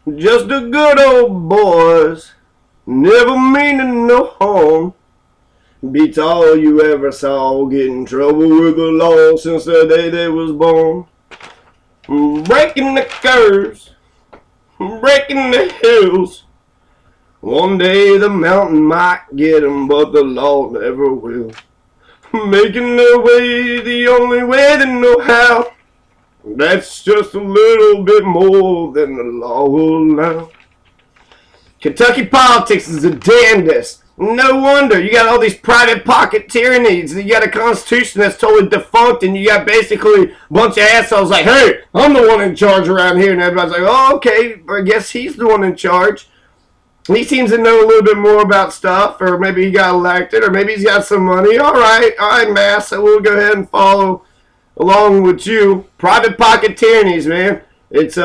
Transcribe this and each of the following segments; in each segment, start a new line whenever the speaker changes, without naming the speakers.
Just the good old boys, never meaning no harm. Beats all you ever saw, get in trouble with the law since the day they was born. Breaking the curves, breaking the hills. One day the mountain might get 'em, but the law never will. Making their way the only way they know how. That's just a little bit more than the law will allow. Kentucky politics is the damnedest. No wonder. You got all these private pocket tyrannies. You got a constitution that's totally defunct, and you got basically a bunch of assholes like, hey, I'm the one in charge around here. And everybody's like, oh, okay, I guess he's the one in charge. He seems to know a little bit more about stuff, or maybe he got elected, or maybe he's got some money. All right, Mass, so we'll go ahead and follow along with you. Private pocket tyrannies, man. It's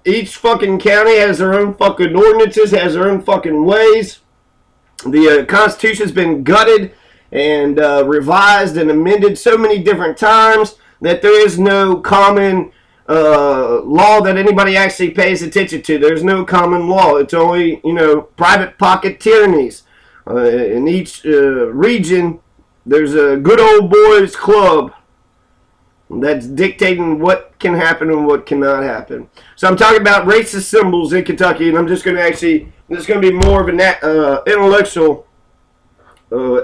each fucking county has their own fucking ordinances, has their own fucking ways. The Constitution's been gutted and revised and amended so many different times that there is no common law that anybody actually pays attention to. There's no common law. It's only, private pocket tyrannies. In each region, there's a good old boys club that's dictating what can happen and what cannot happen. So I'm talking about racist symbols in Kentucky, and I'm just going to this is going to be more of an intellectual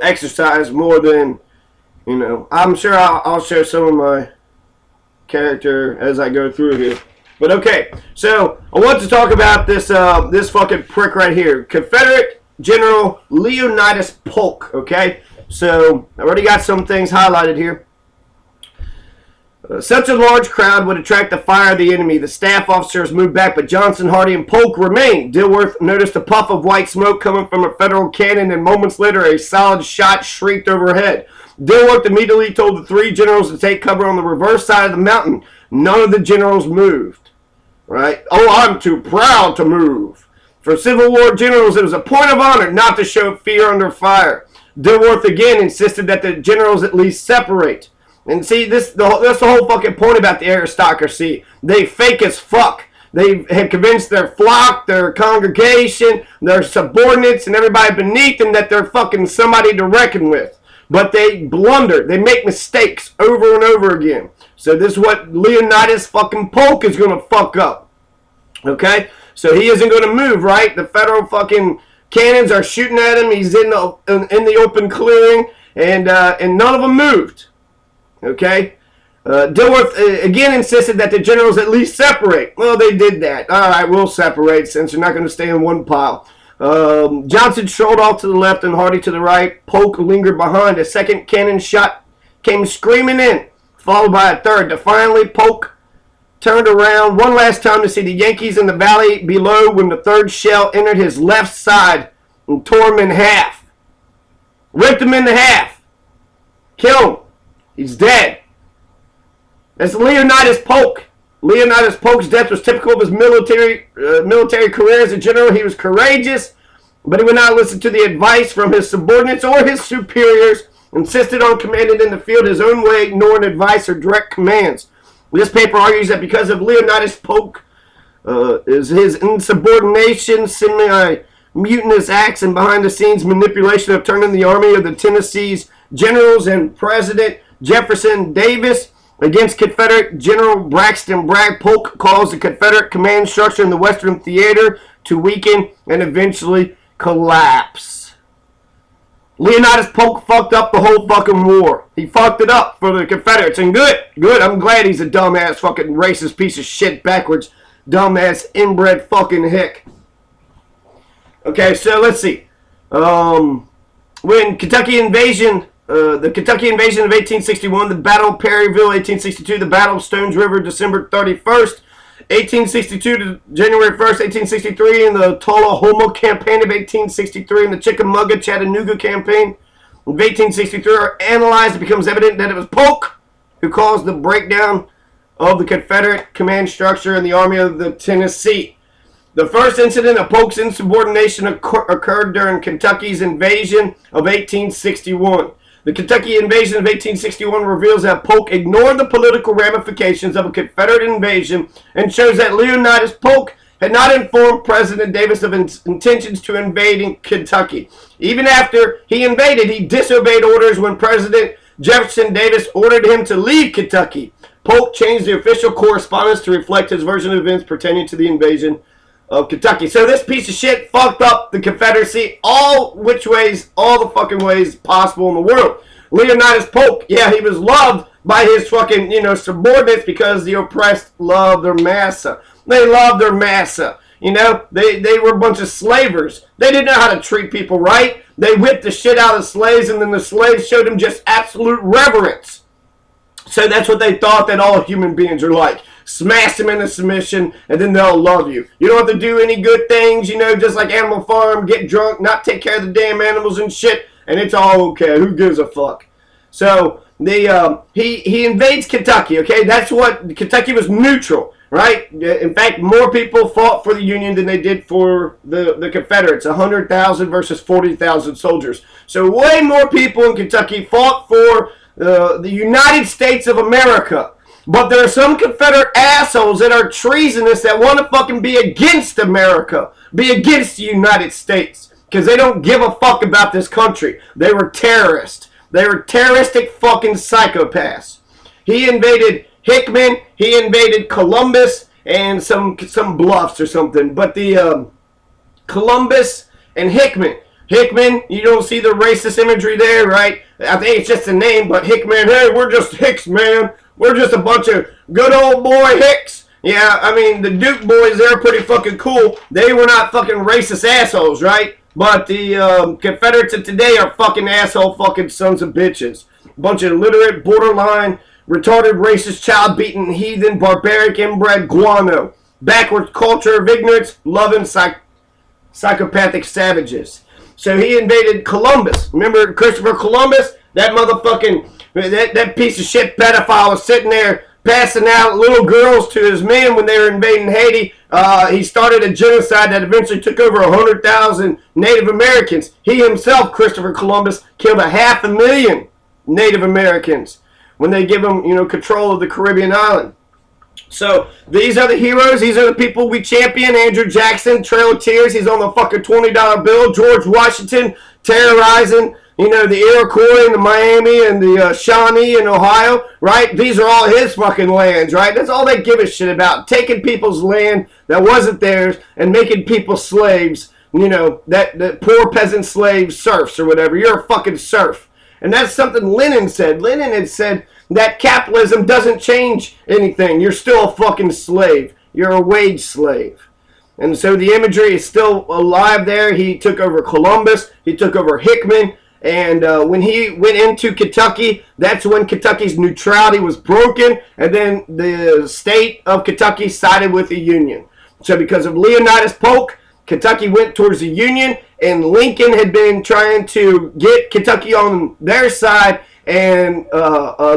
exercise more than, I'm sure I'll share some of my character as I go through here. But okay, so I want to talk about this this fucking prick right here, Confederate General Leonidas Polk. Okay, so I already got some things highlighted here. Such a large crowd would attract the fire of the enemy. The staff officers moved back, but Johnson, Hardee, and Polk remained. Dilworth noticed a puff of white smoke coming from a federal cannon, and moments later, a solid shot shrieked overhead. Dilworth immediately told the three generals to take cover on the reverse side of the mountain. None of the generals moved. Right? Oh, I'm too proud to move. For Civil War generals, it was a point of honor not to show fear under fire. Dilworth again insisted that the generals at least separate. And see, that's the whole fucking point about the aristocracy. They fake as fuck. They have convinced their flock, their congregation, their subordinates, and everybody beneath them that they're fucking somebody to reckon with. But they blunder. They make mistakes over and over again. So this is what Leonidas fucking Polk is going to fuck up. Okay? So he isn't going to move, right? The federal fucking cannons are shooting at him. He's in the open clearing, and none of them moved. Okay? Dilworth again insisted that the generals at least separate. Well, they did that. All right, we'll separate since you're not going to stay in one pile. Johnson strolled off to the left and Hardee to the right. Polk lingered behind. A second cannon shot came screaming in, followed by a third. Defiantly, Polk turned around one last time to see the Yankees in the valley below when the third shell entered his left side and tore him in half. Ripped him in half. Killed him. He's dead. That's Leonidas Polk. Leonidas Polk's death was typical of his military career as a general. He was courageous, but he would not listen to the advice from his subordinates or his superiors, insisted on commanding in the field his own way, ignoring advice or direct commands. This paper argues that because of Leonidas Polk, is his insubordination, semi-mutinous acts, and behind-the-scenes manipulation of turning the Army of the Tennessee's generals and President Jefferson Davis against Confederate General Braxton Bragg, Polk caused the Confederate command structure in the Western Theater to weaken and eventually collapse. Leonidas Polk fucked up the whole fucking war. He fucked it up for the Confederates, and good. I'm glad he's a dumbass fucking racist piece of shit, backwards, dumbass, inbred fucking hick. Okay, so let's see. When Kentucky invasion... the Kentucky invasion of 1861, the Battle of Perryville, 1862, the Battle of Stones River, December 31st, 1862 to January 1st, 1863, and the Tullahoma Campaign of 1863, and the Chickamauga, Chattanooga Campaign of 1863 are analyzed. It becomes evident that it was Polk who caused the breakdown of the Confederate command structure in the Army of the Tennessee. The first incident of Polk's insubordination occurred during Kentucky's invasion of 1861. The Kentucky invasion of 1861 reveals that Polk ignored the political ramifications of a Confederate invasion and shows that Leonidas Polk had not informed President Davis of his intentions to invade Kentucky. Even after he invaded, he disobeyed orders when President Jefferson Davis ordered him to leave Kentucky. Polk changed the official correspondence to reflect his version of events pertaining to the invasion of Kentucky. So this piece of shit fucked up the Confederacy all the fucking ways possible in the world. Leonidas Polk, yeah, he was loved by his fucking, subordinates because the oppressed love their massa. They loved their massa. They were a bunch of slavers. They didn't know how to treat people right. They whipped the shit out of slaves, and then the slaves showed them just absolute reverence. So that's what they thought that all human beings are like. Smash them into submission, and then they'll love you. You don't have to do any good things, just like Animal Farm, get drunk, not take care of the damn animals and shit, and it's all okay. Who gives a fuck? So he invades Kentucky, okay? That's what, Kentucky was neutral, right? In fact, more people fought for the Union than they did for the Confederates. 100,000 versus 40,000 soldiers. So way more people in Kentucky fought for the United States of America. But there are some Confederate assholes that are treasonous that want to fucking be against America, be against the United States, because they don't give a fuck about this country. They were terrorists. They were terroristic fucking psychopaths. He invaded Hickman, he invaded Columbus, and some bluffs or something. But the Columbus and Hickman, you don't see the racist imagery there, right? I think it's just a name, but Hickman, hey, we're just Hicks, man. We're just a bunch of good old boy Hicks. Yeah, I mean, the Duke boys, they're pretty fucking cool. They were not fucking racist assholes, right? But the Confederates of today are fucking asshole fucking sons of bitches. Bunch of illiterate, borderline, retarded, racist, child-beaten, heathen, barbaric, inbred guano. Backwards culture of ignorance, loving psychopathic savages. So he invaded Columbus. Remember Christopher Columbus? That motherfucking, that piece of shit pedophile was sitting there passing out little girls to his men when they were invading Haiti. He started a genocide that eventually took over 100,000 Native Americans. He himself, Christopher Columbus, killed 500,000 Native Americans when they give him, control of the Caribbean island. So these are the heroes. These are the people we champion. Andrew Jackson, Trail of Tears. He's on the fucking $20 bill. George Washington terrorizing, the Iroquois and the Miami and the Shawnee in Ohio, right? These are all his fucking lands, right? That's all they give a shit about. Taking people's land that wasn't theirs and making people slaves, that poor peasant slaves, serfs or whatever. You're a fucking serf. And that's something Lenin said. Lenin had said that capitalism doesn't change anything. You're still a fucking slave. You're a wage slave. And so the imagery is still alive there. He took over Columbus. He took over Hickman. And when he went into Kentucky, that's when Kentucky's neutrality was broken. And then the state of Kentucky sided with the Union. So because of Leonidas Polk, Kentucky went towards the Union. And Lincoln had been trying to get Kentucky on their side. And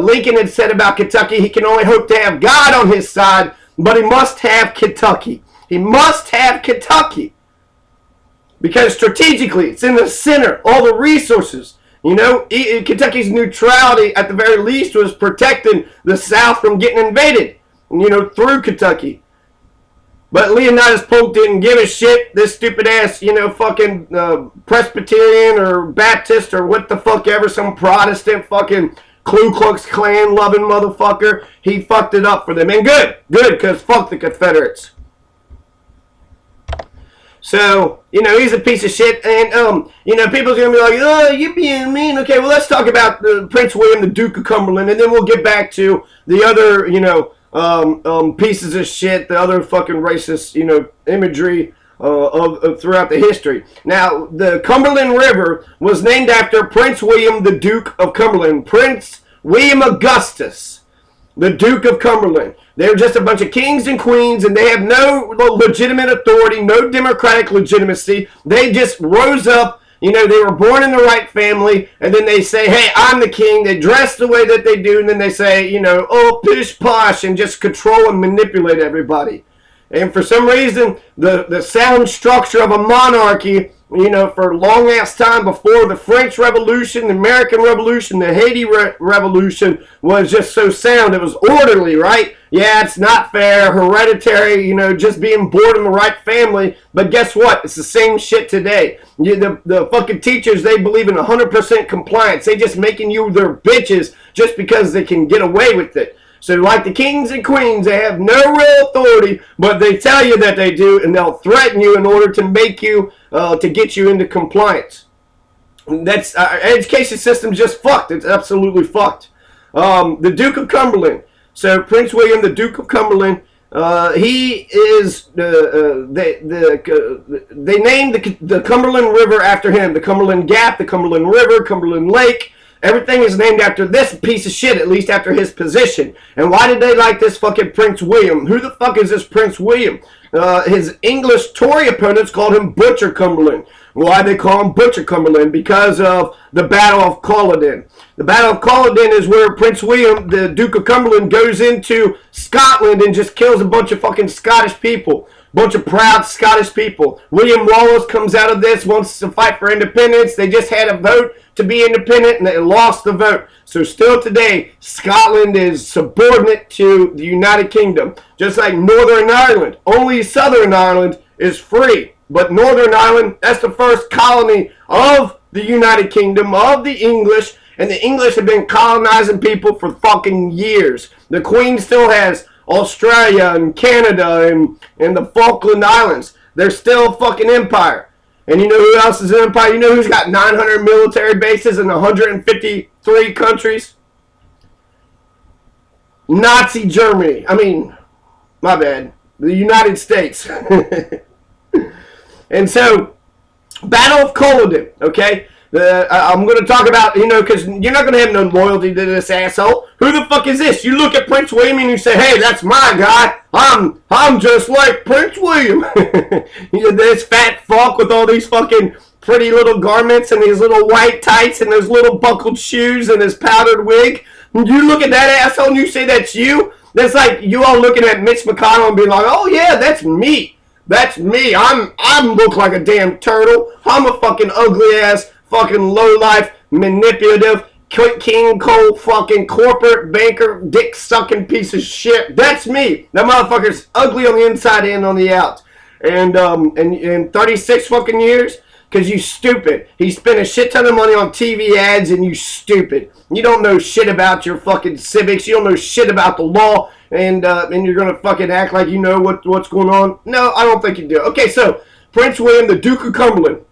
Lincoln had said about Kentucky, he can only hope to have God on his side, but he must have Kentucky. He must have Kentucky. Because strategically, it's in the center, all the resources. Kentucky's neutrality, at the very least, was protecting the South from getting invaded, through Kentucky. But Leonidas Polk didn't give a shit. This stupid ass, fucking Presbyterian or Baptist or what the fuck ever, some Protestant fucking Ku Klux Klan loving motherfucker. He fucked it up for them. And good, because fuck the Confederates. So, he's a piece of shit. And, people's going to be like, oh, you're being mean. Okay, well, let's talk about Prince William, the Duke of Cumberland, and then we'll get back to the other, pieces of shit, the other fucking racist, imagery of throughout the history. Now, the Cumberland River was named after Prince William, the Duke of Cumberland. Prince William Augustus, the Duke of Cumberland. They're just a bunch of kings and queens, and they have no legitimate authority, no democratic legitimacy. They just rose up. They were born in the right family, and then they say, hey, I'm the king. They dress the way that they do, and then they say, oh, pish posh, and just control and manipulate everybody. And for some reason, the sound structure of a monarchy for a long ass time before the French Revolution, the American Revolution, the Haiti Revolution was just so sound. It was orderly, right? Yeah, it's not fair, hereditary, just being born in the right family. But guess what? It's the same shit today. The fucking teachers, they believe in 100% compliance. They just making you their bitches just because they can get away with it. So like the kings and queens, they have no real authority, but they tell you that they do, and they'll threaten you in order to make you, to get you into compliance. That's, our education system's just fucked. It's absolutely fucked. The Duke of Cumberland. So Prince William, the Duke of Cumberland, he is, they named the Cumberland River after him. The Cumberland Gap, the Cumberland River, Cumberland Lake. Everything is named after this piece of shit, at least after his position. And why did they like this fucking Prince William? Who the fuck is this Prince William? His English Tory opponents called him Butcher Cumberland. Why they call him Butcher Cumberland? Because of the Battle of Culloden. The Battle of Culloden is where Prince William, the Duke of Cumberland, goes into Scotland and just kills a bunch of fucking Scottish people. Bunch of proud Scottish people. William Wallace comes out of this, wants to fight for independence. They just had a vote to be independent and they lost the vote. So still today, Scotland is subordinate to the United Kingdom. Just like Northern Ireland. Only Southern Ireland is free. But Northern Ireland, that's the first colony of the United Kingdom, of the English. And the English have been colonizing people for fucking years. The Queen still has Australia and Canada and the Falkland Islands. They're still a fucking empire. And you know who else is an empire? You know who's got 900 military bases in 153 countries? Nazi Germany. I mean, my bad. The United States. And so, Battle of Culloden, okay? I'm going to talk about, because you're not going to have no loyalty to this asshole. Who the fuck is this? You look at Prince William and you say, hey, that's my guy. I'm just like Prince William. This fat fuck with all these fucking pretty little garments and these little white tights and those little buckled shoes and his powdered wig. You look at that asshole and you say that's you. That's like you all looking at Mitch McConnell and being like, oh yeah, that's me. That's me. I look like a damn turtle. I'm a fucking ugly ass, fucking low-life, manipulative, king coal fucking corporate banker, dick-sucking piece of shit. That's me. That motherfucker's ugly on the inside and on the out. And in 36 fucking years, because you stupid. He spent a shit ton of money on TV ads and you stupid. You don't know shit about your fucking civics. You don't know shit about the law. And you're going to fucking act like you know what's going on. No, I don't think you do. Okay, so Prince William, the Duke of Cumberland.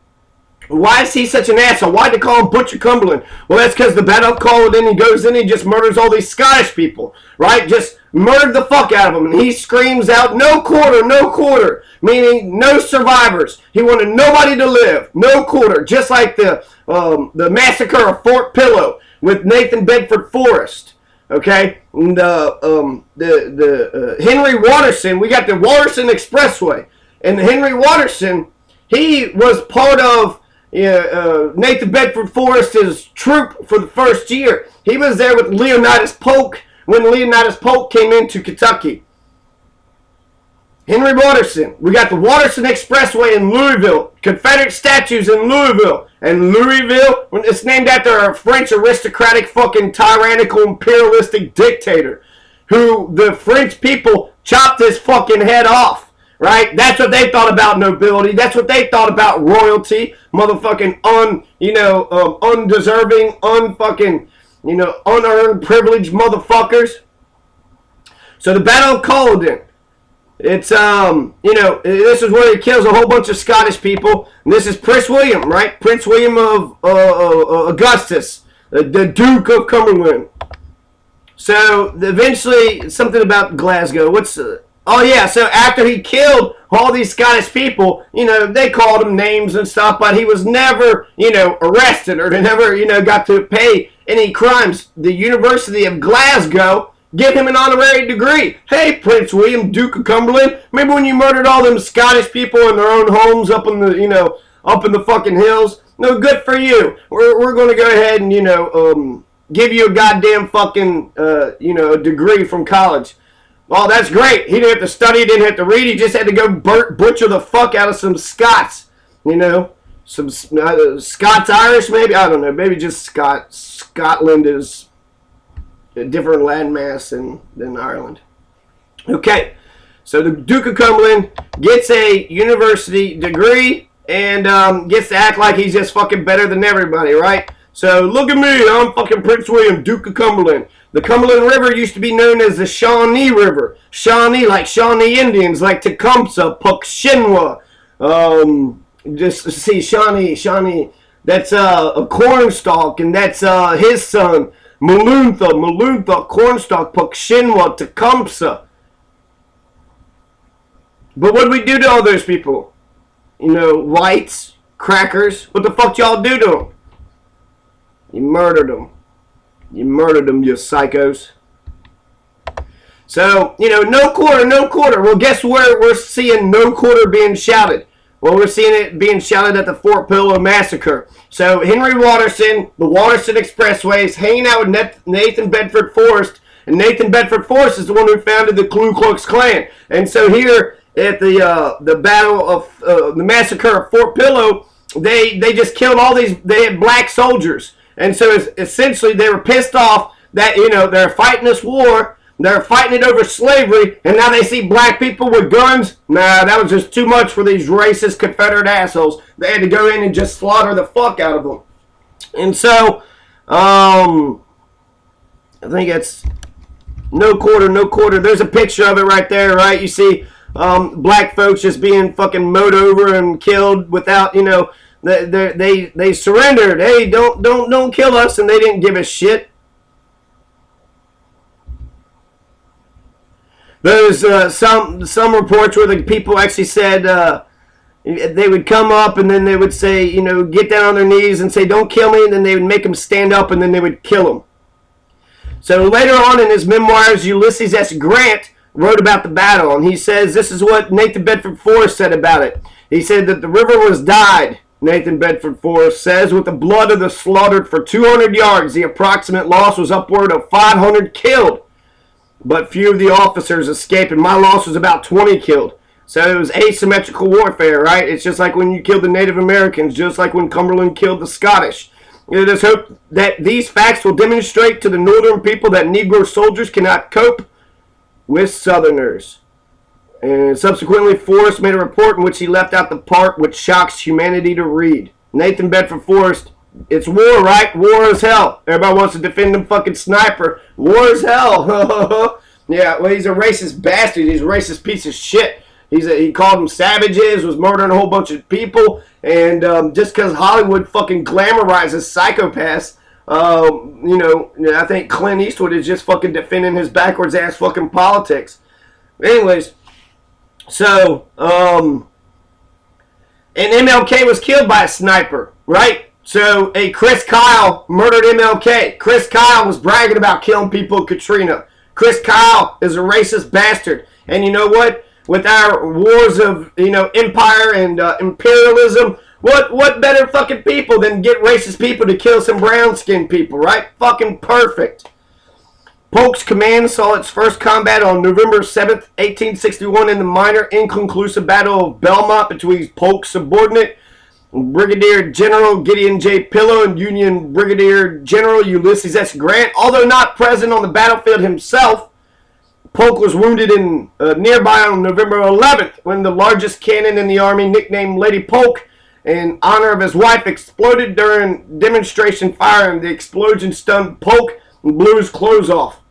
Why is he such an asshole? Why'd they call him Butcher Cumberland? Well, that's because the Battle of Culloden, he goes in and he just murders all these Scottish people, right? Just murdered the fuck out of them. And he screams out, no quarter, meaning no survivors. He wanted nobody to live, no quarter, just like the massacre of Fort Pillow with Nathan Bedford Forrest, okay? And Henry Watterson, we got the Watterson Expressway. And Henry Watterson, he was part of Nathan Bedford Forrest's troop for the first year. He was there with Leonidas Polk when Leonidas Polk came into Kentucky. Henry Watterson. We got the Watterson Expressway in Louisville. Confederate statues in Louisville. And Louisville, it's named after a French aristocratic fucking tyrannical imperialistic dictator who the French people chopped his fucking head off. Right? That's what they thought about nobility. That's what they thought about royalty. Motherfucking undeserving, unearned privilege motherfuckers. So the Battle of Culloden. It's, this is where he kills a whole bunch of Scottish people. And this is Prince William, right? Prince William of Augustus, the Duke of Cumberland. So eventually, something about Glasgow. Oh yeah, so after he killed all these Scottish people, they called him names and stuff, but he was never, arrested or they never, got to pay any crimes. The University of Glasgow give him an honorary degree. Hey, Prince William, Duke of Cumberland, remember when you murdered all them Scottish people in their own homes up in the, up in the fucking hills? No, good for you. We're going to go ahead and, give you a goddamn fucking, a degree from college. Oh, that's great. He didn't have to study, didn't have to read. He just had to go butcher the fuck out of some Scots, some Scots-Irish, maybe? I don't know. Maybe just Scotland is a different landmass than Ireland. Okay, so the Duke of Cumberland gets a university degree and gets to act like he's just fucking better than everybody, right? So look at me, I'm fucking Prince William, Duke of Cumberland. The Cumberland River used to be known as the Shawnee River. Shawnee, like Shawnee Indians, like Tecumseh, Puckshinwa. Just to see Shawnee. That's a cornstalk, and that's his son, Maloonta, cornstalk, Puckshinwa, Tecumseh. But what did we do to all those people? You know, whites, crackers. What the fuck y'all do to them? You murdered them. You murdered them, you psychos. So, you know, no quarter. Well, guess where we're seeing no quarter being shouted? Well, we're seeing it being shouted at the Fort Pillow Massacre. So, Henry Watterson, the Watterson Expressway, is hanging out with Nathan Bedford Forrest. And Nathan Bedford Forrest is the one who founded the Ku Klux Klan. And so here at the battle of the massacre of Fort Pillow, they just killed all these. They had black soldiers. And so essentially they were pissed off that, you know, they're fighting this war, they're fighting it over slavery, and now they see black people with guns. Nah, that was just too much for these racist Confederate assholes. They had to go in and just slaughter the fuck out of them. And so, I think it's no quarter. There's a picture of it right there, right? You see black folks just being fucking mowed over and killed without, you know, They surrendered. Hey, don't kill us, and they didn't give a shit. There's some reports where the people actually said they would come up and then they would say, you know, get down on their knees and say, don't kill me, and then they would make them stand up and then they would kill them. So later on in his memoirs, Ulysses S. Grant wrote about the battle, and he says this is what Nathan Bedford Forrest said about it. He said that the river was dyed. Nathan Bedford Forrest says, with the blood of the slaughtered for 200 yards, the approximate loss was upward of 500 killed. But few of the officers escaped, and my loss was about 20 killed. So it was asymmetrical warfare, right? It's just like when you killed the Native Americans, just like when Cumberland killed the Scottish. Let us hope that these facts will demonstrate to the northern people that Negro soldiers cannot cope with Southerners. And subsequently, Forrest made a report in which he left out the part which shocks humanity to read. Nathan Bedford Forrest, it's war, right? War is hell. Everybody wants to defend them fucking sniper. War is hell. Yeah, well, he's a racist bastard. He's a racist piece of shit. He called them savages, was murdering a whole bunch of people, and just because Hollywood fucking glamorizes psychopaths, you know, I think Clint Eastwood is just fucking defending his backwards ass fucking politics. Anyways, so, and MLK was killed by a sniper, right? So, Chris Kyle murdered MLK. Chris Kyle was bragging about killing people at Katrina. Chris Kyle is a racist bastard. And you know what? With our wars of, you know, empire and imperialism, what better fucking people than get racist people to kill some brown-skinned people, right? Fucking perfect. Polk's command saw its first combat on November 7th, 1861 in the minor inconclusive Battle of Belmont between Polk's subordinate Brigadier General Gideon J. Pillow and Union Brigadier General Ulysses S. Grant. Although not present on the battlefield himself, Polk was wounded in nearby on November 11th when the largest cannon in the army, nicknamed Lady Polk, in honor of his wife, exploded during demonstration fire, and the explosion stunned Polk and blew his clothes off.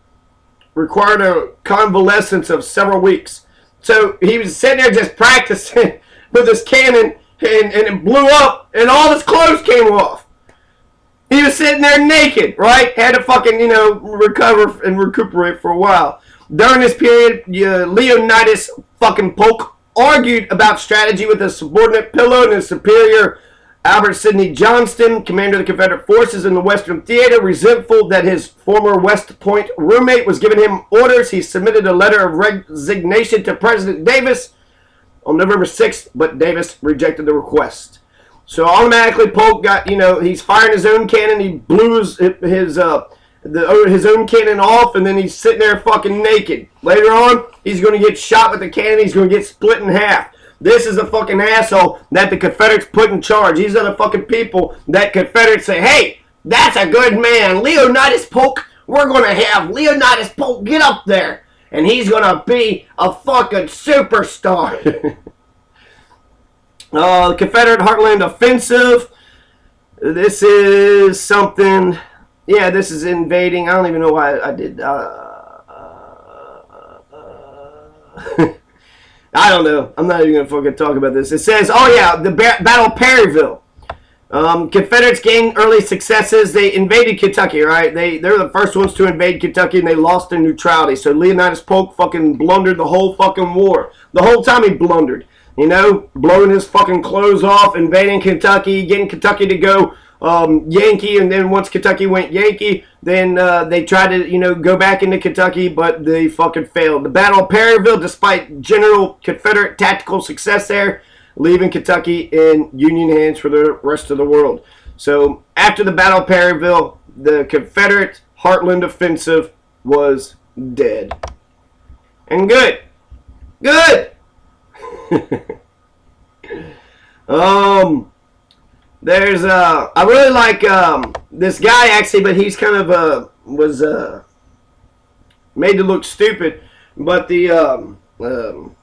Required a convalescence of several weeks. So he was sitting there just practicing with his cannon, and it blew up, and all his clothes came off. He was sitting there naked, right? Had to fucking, you know, recover and recuperate for a while. During this period, Leonidas fucking Polk argued about strategy with his subordinate Pillow and his superior Albert Sidney Johnston, commander of the Confederate forces in the Western Theater. Resentful that his former West Point roommate was giving him orders, he submitted a letter of resignation to President Davis on November 6th, but Davis rejected the request. So automatically Polk got, you know, he's firing his own cannon, he blew his own cannon off, and then he's sitting there fucking naked. Later on, he's going to get shot with the cannon, he's going to get split in half. This is a fucking asshole that the Confederates put in charge. These are the fucking people that Confederates say, hey, that's a good man. Leonidas Polk, we're going to have Leonidas Polk get up there. And he's going to be a fucking superstar. Confederate Heartland Offensive. This is something... Yeah, this is invading. I don't even know why I did... I don't know. I'm not even going to fucking talk about this. It says, oh yeah, the Battle of Perryville. Confederates gained early successes. They invaded Kentucky, right? They're the first ones to invade Kentucky, and they lost their neutrality. So Leonidas Polk fucking blundered the whole fucking war. The whole time he blundered. You know, blowing his fucking clothes off, invading Kentucky, getting Kentucky to go Yankee, and then once Kentucky went Yankee, then they tried to, you know, go back into Kentucky, but they fucking failed. The Battle of Perryville, despite general Confederate tactical success there, leaving Kentucky in Union hands for the rest of the world. So after the Battle of Perryville, the Confederate Heartland Offensive was dead. And good. Good! There's I really like this guy actually, but he's kind of was made to look stupid. But the hold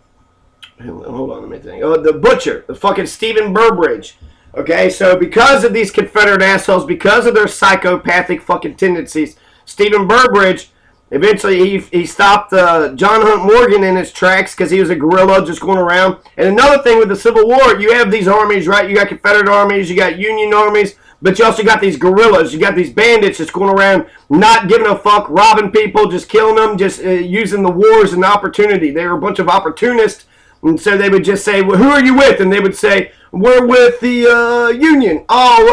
on, let me think. Oh, the butcher, the fucking Stephen Burbridge. Okay, so because of these Confederate assholes, because of their psychopathic fucking tendencies, Stephen Burbridge eventually he stopped John Hunt Morgan in his tracks because he was a guerrilla just going around. And another thing with the Civil War, you have these armies, right? You got Confederate armies, you got Union armies, but you also got these guerrillas. You got these bandits just going around not giving a fuck, robbing people, just killing them, just using the war as an opportunity. They were a bunch of opportunists, and so they would just say, well, who are you with? And they would say, we're with the Union. Oh,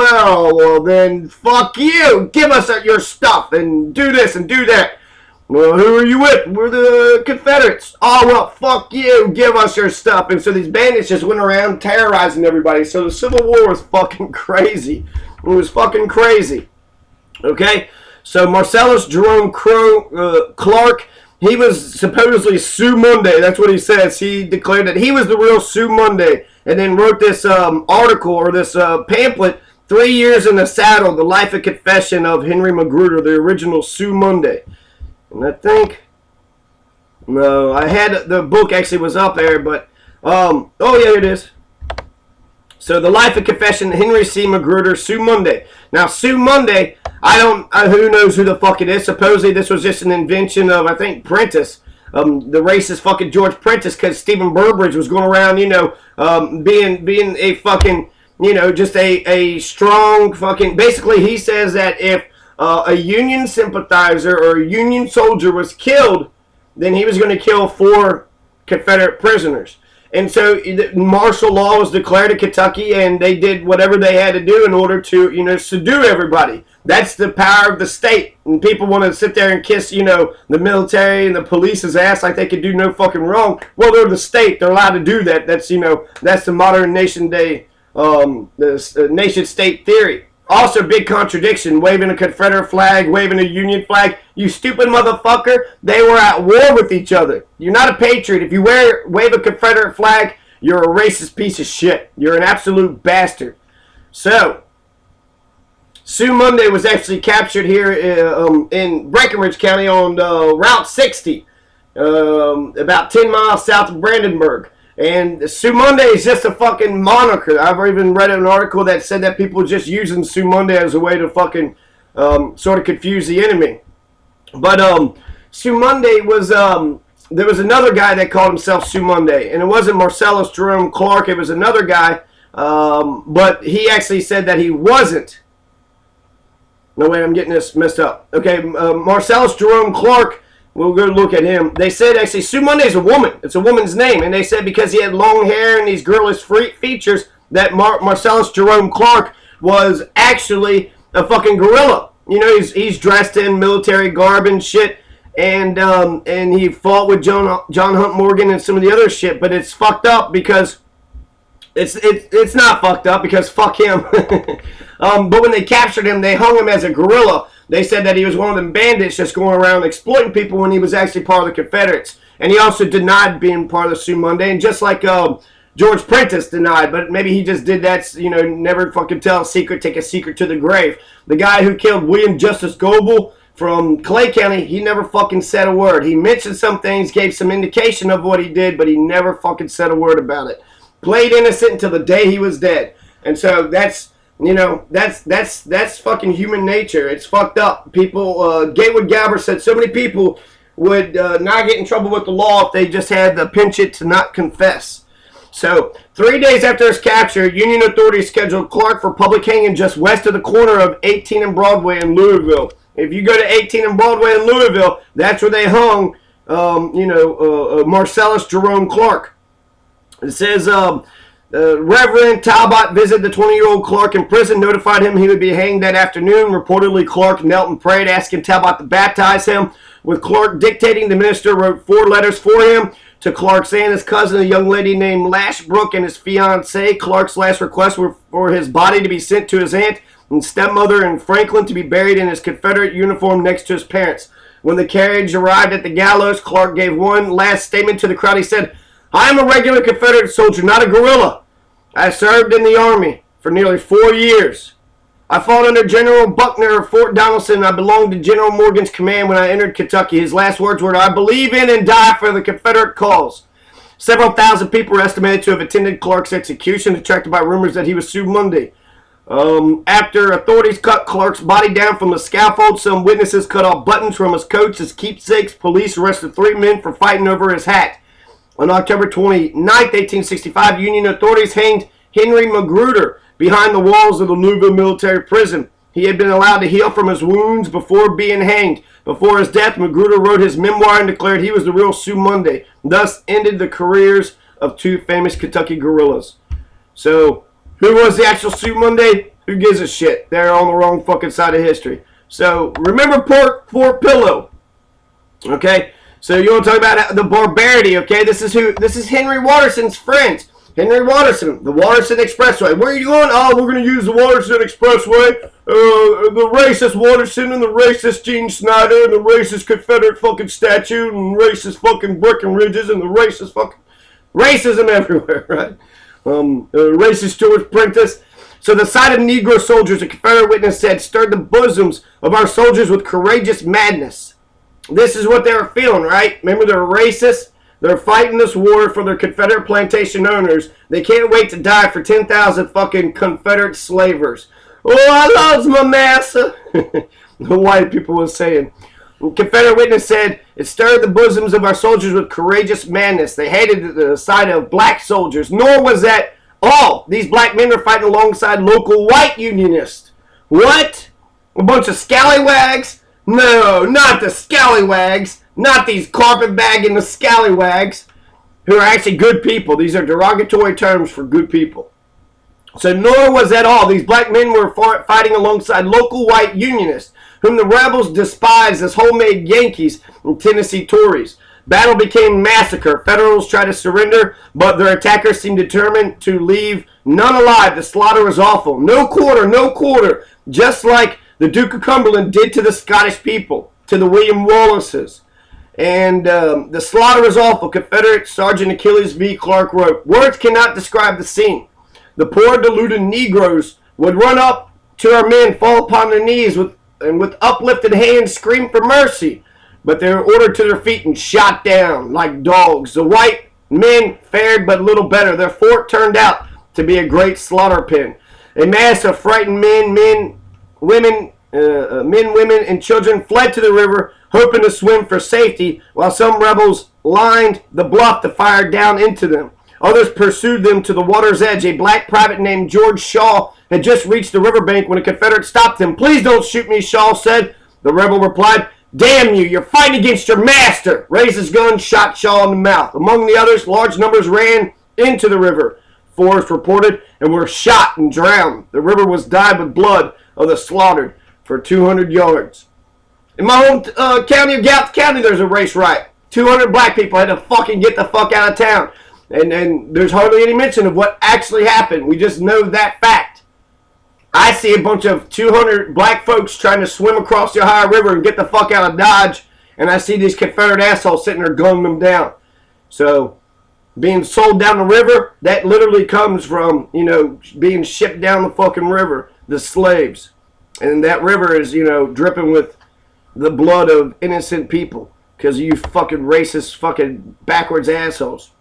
well, then fuck you. Give us your stuff and do this and do that. Well, who are you with? We're the Confederates. Oh, well, fuck you. Give us your stuff. And so these bandits just went around terrorizing everybody. So the Civil War was fucking crazy. It was fucking crazy. Okay? So Marcellus Jerome Clark, he was supposedly Sue Monday. That's what he says. He declared that he was the real Sue Monday. And then wrote this article or this pamphlet, 3 Years in the Saddle, The Life and Confession of Henry Magruder, the original Sue Monday. And I think, no, I had, the book actually was up there, but, oh yeah, it is. So, The Life and Confession, Henry C. Magruder, Sue Monday. Now, Sue Monday, who knows who the fuck it is. Supposedly, this was just an invention of, I think, Prentice, the racist fucking George Prentice, because Stephen Burbridge was going around, you know, being a fucking, you know, just a strong fucking, basically, he says that if a Union sympathizer or a Union soldier was killed, then he was going to kill 4 Confederate prisoners. And so martial law was declared in Kentucky, and they did whatever they had to do in order to, you know, subdue everybody. That's the power of the state. And people want to sit there and kiss, you know, the military and the police's ass like they could do no fucking wrong. Well, they're the state. They're allowed to do that. That's, you know, that's the modern nation-state theory. Also, big contradiction, waving a Confederate flag, waving a Union flag. You stupid motherfucker, they were at war with each other. You're not a patriot. If you wave a Confederate flag, you're a racist piece of shit. You're an absolute bastard. So, Sue Monday was actually captured here in Breckinridge County on Route 60, about 10 miles south of Brandenburg. And Sue Monday is just a fucking moniker. I've even read an article that said that people are just using Sue Monday as a way to fucking sort of confuse the enemy. But Sue Monday was, there was another guy that called himself Sue Monday. And it wasn't Marcellus Jerome Clark. It was another guy. But he actually said that he wasn't. No, wait, I'm getting this messed up. Okay, Marcellus Jerome Clark. We'll go look at him. They said, actually, Sue Monday's a woman. It's a woman's name. And they said because he had long hair and these girlish features, that Marcellus Jerome Clark was actually a fucking gorilla. You know, he's dressed in military garb and shit. And he fought with John Hunt Morgan and some of the other shit. But it's fucked up because... It's not fucked up because fuck him. But when they captured him, they hung him as a guerrilla. They said that he was one of them bandits just going around exploiting people when he was actually part of the Confederates. And he also denied being part of the Sioux Monday. And just like George Prentice denied, but maybe he just did that, never fucking tell a secret, take a secret to the grave. The guy who killed William Justice Goebel from Clay County, he never fucking said a word. He mentioned some things, gave some indication of what he did, but he never fucking said a word about it. Played innocent until the day he was dead. And so that's fucking human nature. It's fucked up. People, Gatewood Galbraith said so many people would not get in trouble with the law if they just had the penchant to not confess. So, 3 days after his capture, Union authorities scheduled Clark for public hanging just west of the corner of 18 and Broadway in Louisville. If you go to 18 and Broadway in Louisville, that's where they hung, Marcellus Jerome Clark. It says, Reverend Talbot visited the 20-year-old Clark in prison, notified him he would be hanged that afternoon. Reportedly, Clark knelt and prayed, asking Talbot to baptize him. With Clark dictating, the minister wrote 4 letters for him. To Clark's aunt, his cousin, a young lady named Lashbrook, and his fiancée. Clark's last requests were for his body to be sent to his aunt and stepmother in Franklin to be buried in his Confederate uniform next to his parents. When the carriage arrived at the gallows, Clark gave one last statement to the crowd. He said, "I am a regular Confederate soldier, not a guerrilla. I served in the Army for nearly 4 years. I fought under General Buckner of Fort Donelson. I belonged to General Morgan's command when I entered Kentucky. His last words were, 'I believe in and die for the Confederate cause.'" Several thousand people were estimated to have attended Clark's execution, attracted by rumors that he was Sue Monday. After authorities cut Clark's body down from the scaffold, some witnesses cut off buttons from his coats as keepsakes. Police arrested 3 men for fighting over his hat. On October 29, 1865, Union authorities hanged Henry Magruder behind the walls of the Louisville military prison. He had been allowed to heal from his wounds before being hanged. Before his death, Magruder wrote his memoir and declared he was the real Sue Monday. Thus ended the careers of 2 famous Kentucky guerrillas. So, who was the actual Sue Monday? Who gives a shit? They're on the wrong fucking side of history. So, remember Fort Pillow. Okay? So, you want to talk about the barbarity, okay? This is Henry Watterson's friends. Henry Watterson, the Watterson Expressway. Where are you going? Oh, we're going to use the Watterson Expressway. The racist Watterson and the racist Gene Snyder and the racist Confederate fucking statue and racist fucking Breckenridges and the racist fucking racism everywhere, right? Racist George Prentice. So the sight of Negro soldiers, a Confederate witness said, stirred the bosoms of our soldiers with courageous madness. This is what they were feeling, right? Remember, they're racist. They're fighting this war for their Confederate plantation owners. They can't wait to die for 10,000 fucking Confederate slavers. Oh, I love my massa. The white people were saying. Confederate witness said, it stirred the bosoms of our soldiers with courageous madness. They hated the sight of black soldiers. Nor was that all. These black men were fighting alongside local white unionists. What? A bunch of scallywags? No, not the scallywags. Not these carpetbagging the scallywags, who are actually good people. These are derogatory terms for good people. So nor was that all. These black men were fighting alongside local white unionists, whom the rebels despised as homemade Yankees and Tennessee Tories. Battle became massacre. Federals tried to surrender, but their attackers seemed determined to leave none alive. The slaughter was awful. No quarter, no quarter. Just like the Duke of Cumberland did to the Scottish people, to the William Wallaces. And the slaughter was awful. Confederate Sergeant Achilles V. Clark wrote, words cannot describe the scene. The poor deluded Negroes would run up to our men, fall upon their knees, and with uplifted hands scream for mercy. But they were ordered to their feet and shot down like dogs. The white men fared but little better. Their fort turned out to be a great slaughter pen. A mass of frightened men, women, and children fled to the river, hoping to swim for safety, while some rebels lined the bluff to fire down into them. Others pursued them to the water's edge. A black private named George Shaw had just reached the riverbank when a Confederate stopped him. Please don't shoot me, Shaw said. The rebel replied, damn you, you're fighting against your master. Raised his gun, shot Shaw in the mouth. Among the others, large numbers ran into the river, Forrest reported, and were shot and drowned. The river was dyed with blood of the slaughtered for 200 yards. In my home county of Gallatin County, there's a race riot. 200 black people had to fucking get the fuck out of town. And there's hardly any mention of what actually happened. We just know that fact. I see a bunch of 200 black folks trying to swim across the Ohio River and get the fuck out of Dodge. And I see these Confederate assholes sitting there gunning them down. So, being sold down the river, that literally comes from, you know, being shipped down the fucking river, the slaves. And that river is, you know, dripping with the blood of innocent people because of you fucking racist, fucking backwards assholes.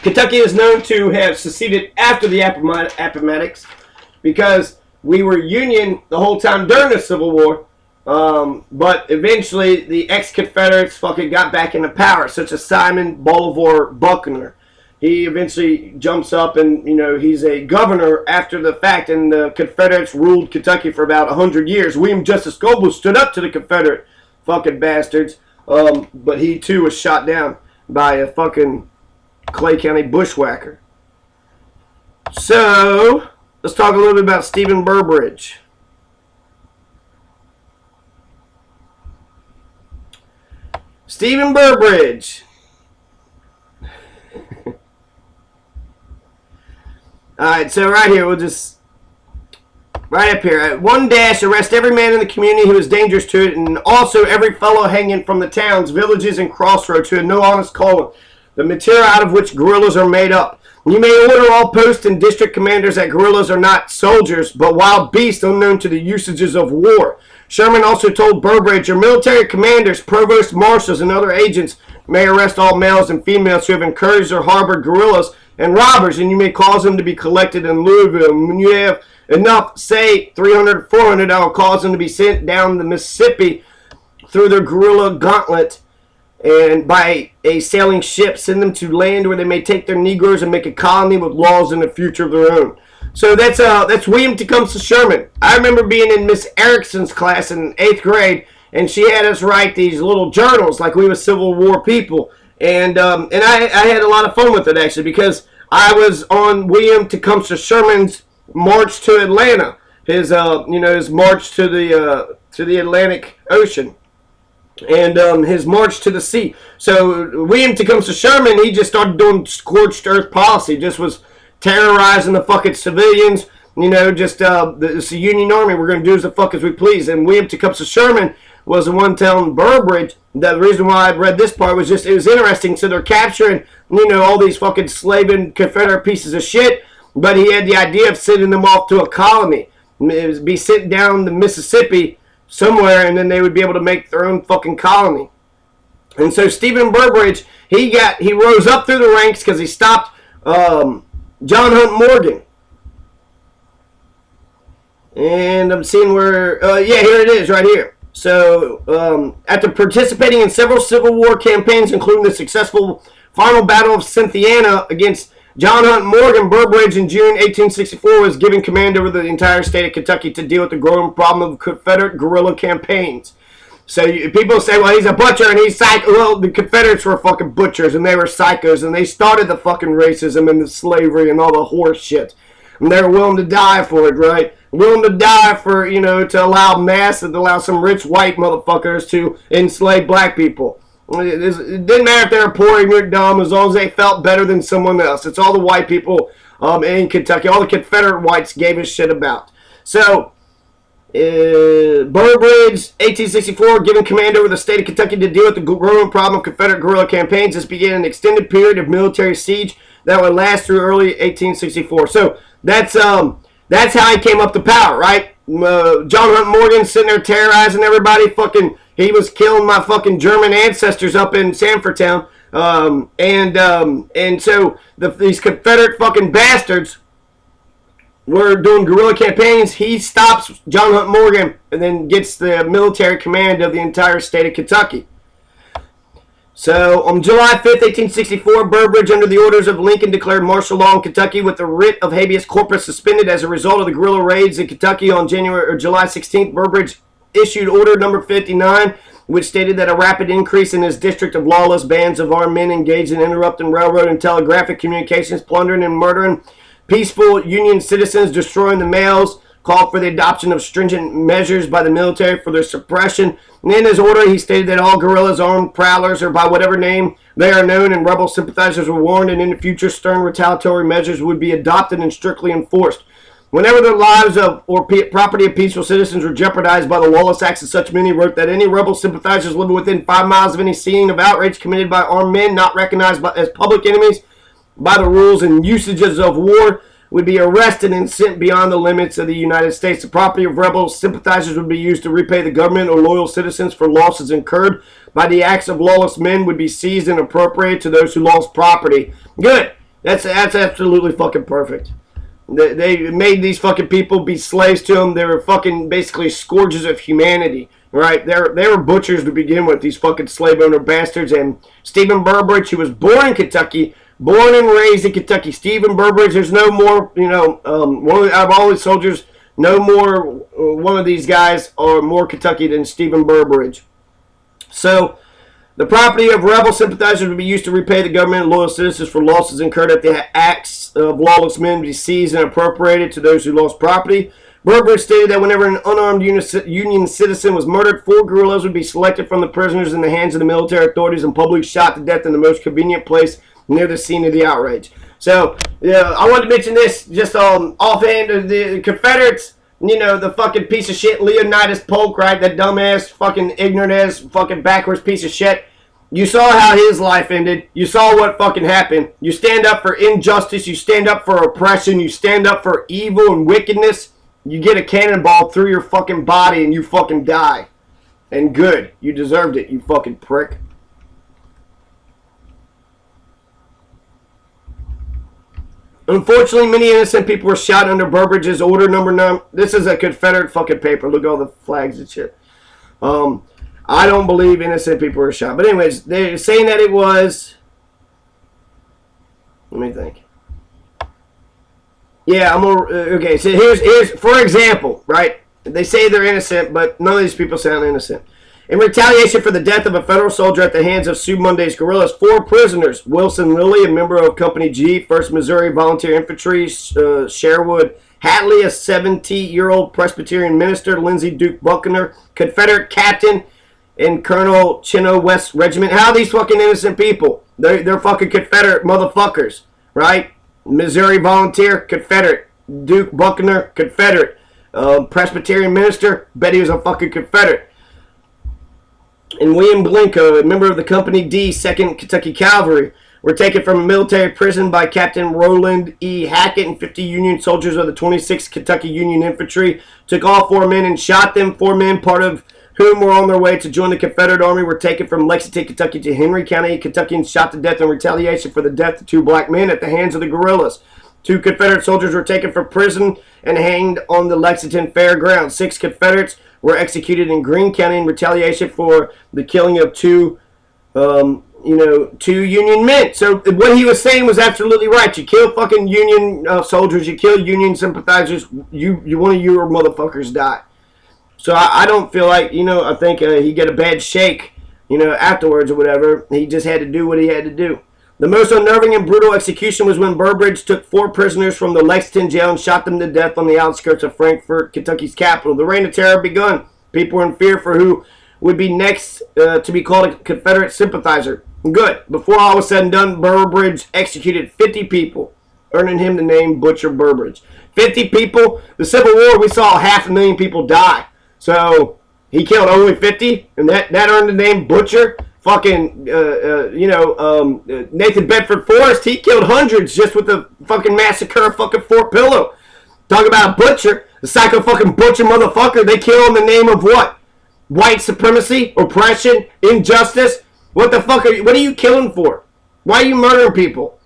Kentucky is known to have seceded after the Appomattox because we were Union the whole time during the Civil War. But eventually the ex-Confederates fucking got back into power, such as Simon Bolivar Buckner. He eventually jumps up and, you know, he's a governor after the fact, and the Confederates ruled Kentucky for about 100 years. William Justice Goebel stood up to the Confederate fucking bastards, but he too was shot down by a fucking Clay County bushwhacker. So, let's talk a little bit about Stephen Burbridge. Stephen Burbridge. Alright, so right here, we'll just... Right up here. At 1- arrest every man in the community who is dangerous to it, and also every fellow hanging from the towns, villages, and crossroads who had no honest calling, the material out of which guerrillas are made up. You may order all post and district commanders that guerrillas are not soldiers, but wild beasts unknown to the usages of war. Sherman also told Burbridge, your military commanders, provost marshals, and other agents may arrest all males and females who have encouraged or harbored guerrillas and robbers, and you may cause them to be collected in Louisville. And when you have enough, say 300, 400, I will cause them to be sent down the Mississippi through their guerrilla gauntlet, and by a sailing ship, send them to land where they may take their Negroes and make a colony with laws and a future of their own. So that's William Tecumseh Sherman. I remember being in Miss Erickson's class in 8th grade, and she had us write these little journals like we were Civil War people. And I had a lot of fun with it, actually, because I was on William Tecumseh Sherman's march to Atlanta, his his march to the Atlantic Ocean, and his march to the sea. So William Tecumseh Sherman, he just started doing scorched earth policy, just was terrorizing the fucking civilians, you know, just it's the Union Army, we're going to do as the fuck as we please. And William Tecumseh Sherman was the one telling Burbridge that the reason why I read this part was just, it was interesting. So they're capturing, you know, all these fucking slaving Confederate pieces of shit, but he had the idea of sending them off to a colony. It would be sent down the Mississippi somewhere, and then they would be able to make their own fucking colony. And so Stephen Burbridge, he rose up through the ranks because he stopped John Hunt Morgan. And I'm seeing where, yeah, here it is, right here. So, after participating in several Civil War campaigns, including the successful final battle of Cynthiana against John Hunt Morgan, Burbridge in June 1864 was given command over the entire state of Kentucky to deal with the growing problem of Confederate guerrilla campaigns. So people say, well, he's a butcher and he's psycho. Well, the Confederates were fucking butchers and they were psychos and they started the fucking racism and the slavery and all the horse shit. And they were willing to die for it, right? Willing to die for, you know, to allow some rich white motherfuckers to enslave black people. It didn't matter if they were poor, ignorant, dumb, as long as they felt better than someone else. It's all the white people in Kentucky. All the Confederate whites gave a shit about. So, Burbridge, 1864, given command over the state of Kentucky to deal with the growing problem of Confederate guerrilla campaigns. This began an extended period of military siege that would last through early 1864. So, that's how he came up to power, right? John Hunt Morgan sitting there terrorizing everybody. Fucking, he was killing my fucking German ancestors up in Sanford Town. And so these Confederate fucking bastards were doing guerrilla campaigns. He stops John Hunt Morgan and then gets the military command of the entire state of Kentucky. So, on July 5th, 1864, Burbridge, under the orders of Lincoln, declared martial law in Kentucky with the writ of habeas corpus suspended as a result of the guerrilla raids in Kentucky on July 16th. Burbridge issued Order Number 59, which stated that a rapid increase in his district of lawless bands of armed men engaged in interrupting railroad and telegraphic communications, plundering and murdering peaceful Union citizens, destroying the mails, called for the adoption of stringent measures by the military for their suppression. And in his order, he stated that all guerrillas, armed prowlers, or by whatever name they are known, and rebel sympathizers were warned, and in the future, stern retaliatory measures would be adopted and strictly enforced. Whenever the lives of or property of peaceful citizens were jeopardized by the lawless acts of such men, he wrote that any rebel sympathizers living within 5 miles of any scene of outrage committed by armed men not recognized as public enemies by the rules and usages of war would be arrested and sent beyond the limits of the United States. The property of rebel sympathizers would be used to repay the government or loyal citizens for losses incurred by the acts of lawless men would be seized and appropriated to those who lost property. Good. That's absolutely fucking perfect. They made these fucking people be slaves to them. They were fucking basically scourges of humanity. Right? They were butchers to begin with, these fucking slave owner bastards. And Stephen Burbridge, who was born in Kentucky, born and raised in Kentucky. Stephen Burbridge, there's no more, out of all these soldiers, no more one of these guys are more Kentucky than Stephen Burbridge. So, the property of rebel sympathizers would be used to repay the government and loyal citizens for losses incurred at the acts of lawless men to be seized and appropriated to those who lost property. Burbridge stated that whenever an unarmed Union citizen was murdered, 4 guerrillas would be selected from the prisoners in the hands of the military authorities and publicly shot to death in the most convenient place near the scene of the outrage. So, I wanted to mention this just offhand. The Confederates, the fucking piece of shit Leonidas Polk, right? That dumbass, fucking ignorant-ass, fucking backwards piece of shit. You saw how his life ended. You saw what fucking happened. You stand up for injustice. You stand up for oppression. You stand up for evil and wickedness. You get a cannonball through your fucking body and you fucking die. And good. You deserved it, you fucking prick. Unfortunately, many innocent people were shot under Burbridge's order number 9. This is a Confederate fucking paper. Look at all the flags and shit. I don't believe innocent people were shot. But anyways, they're saying that it was... Let me think. Yeah, okay, so here's for example, right? They say they're innocent, but none of these people sound innocent. In retaliation for the death of a federal soldier at the hands of Sue Monday's guerrillas, 4 prisoners, Wilson Lilly, a member of Company G, 1st Missouri Volunteer Infantry, Sherwood Hatley, a 70-year-old Presbyterian minister, Lindsey Duke Buckner, Confederate captain, and Colonel Chino West Regiment. How are these fucking innocent people? They're fucking Confederate motherfuckers, right? Missouri Volunteer, Confederate. Duke Buckner, Confederate. Presbyterian minister, bet he was a fucking Confederate. And William Blinko, a member of the Company D, 2nd Kentucky Cavalry, were taken from a military prison by Captain Roland E. Hackett, and 50 Union soldiers of the 26th Kentucky Union Infantry took all 4 men and shot them. 4 men, part of whom were on their way to join the Confederate Army, were taken from Lexington, Kentucky to Henry County, Kentucky, and shot to death in retaliation for the death of 2 black men at the hands of the guerrillas. 2 Confederate soldiers were taken from prison and hanged on the Lexington Fairgrounds. 6 Confederates were executed in Greene County in retaliation for the killing of 2 Union men. So what he was saying was absolutely right. You kill fucking Union soldiers, you kill Union sympathizers, one of your motherfuckers die. So I don't feel like, I think he got a bad shake, afterwards or whatever. He just had to do what he had to do. The most unnerving and brutal execution was when Burbridge took 4 prisoners from the Lexington jail and shot them to death on the outskirts of Frankfort, Kentucky's capital. The reign of terror had begun. People were in fear for who would be next to be called a Confederate sympathizer. Good. Before all was said and done, Burbridge executed 50 people, earning him the name Butcher Burbridge. 50 people. The Civil War, we saw 500,000 people die. So he killed only 50, and that earned the name Butcher. Fucking, Nathan Bedford Forrest, he killed hundreds just with the fucking massacre of fucking Fort Pillow. Talk about a butcher, the psycho fucking butcher motherfucker. They kill in the name of what? White supremacy, oppression, injustice. What the fuck what are you killing for? Why are you murdering people?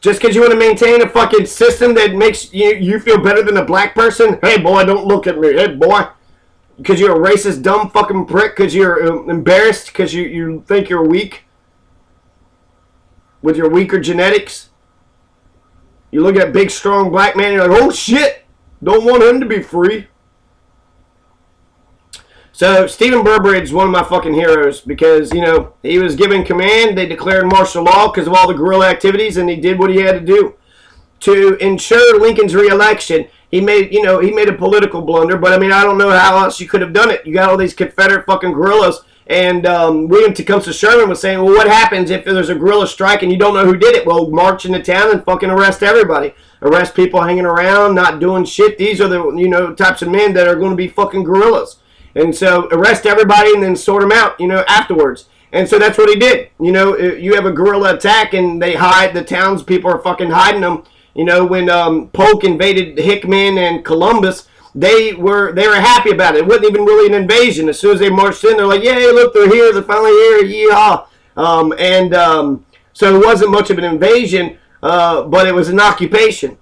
Just because you want to maintain a fucking system that makes you feel better than a black person? Hey boy, don't look at me. Hey boy. Because you're a racist, dumb fucking prick. Because you're embarrassed. Because you think you're weak. With your weaker genetics. You look at a big, strong black man. You're like, oh shit. Don't want him to be free. So, Stephen Burbridge is one of my fucking heroes. Because, he was given command. They declared martial law because of all the guerrilla activities. And he did what he had to do. To ensure Lincoln's re-election, he made a political blunder, but I don't know how else you could have done it. You got all these Confederate fucking guerrillas, and William Tecumseh Sherman was saying, well, what happens if there's a guerrilla strike and you don't know who did it? Well, march into town and fucking arrest everybody. Arrest people hanging around, not doing shit. These are the, types of men that are going to be fucking guerrillas. And so arrest everybody and then sort them out, afterwards. And so that's what he did. You know, you have a guerrilla attack and they hide, the townspeople are fucking hiding them. You know, when Polk invaded Hickman and Columbus, they were happy about it. It wasn't even really an invasion. As soon as they marched in, they're like, yay, look, they're here, they're finally here, yeehaw. So it wasn't much of an invasion, but it was an occupation.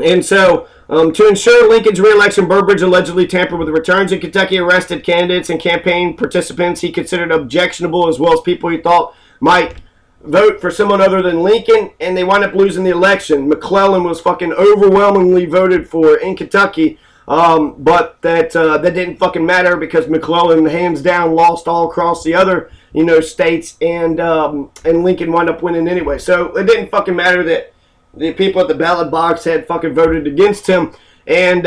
And so, to ensure Lincoln's re-election, Burbridge allegedly tampered with the returns in Kentucky, arrested candidates and campaign participants he considered objectionable, as well as people he thought might vote for someone other than Lincoln, and they wound up losing the election. McClellan was fucking overwhelmingly voted for in Kentucky, but that didn't fucking matter because McClellan hands down lost all across the other, you know, states, and Lincoln wound up winning anyway. So it didn't fucking matter that the people at the ballot box had fucking voted against him, and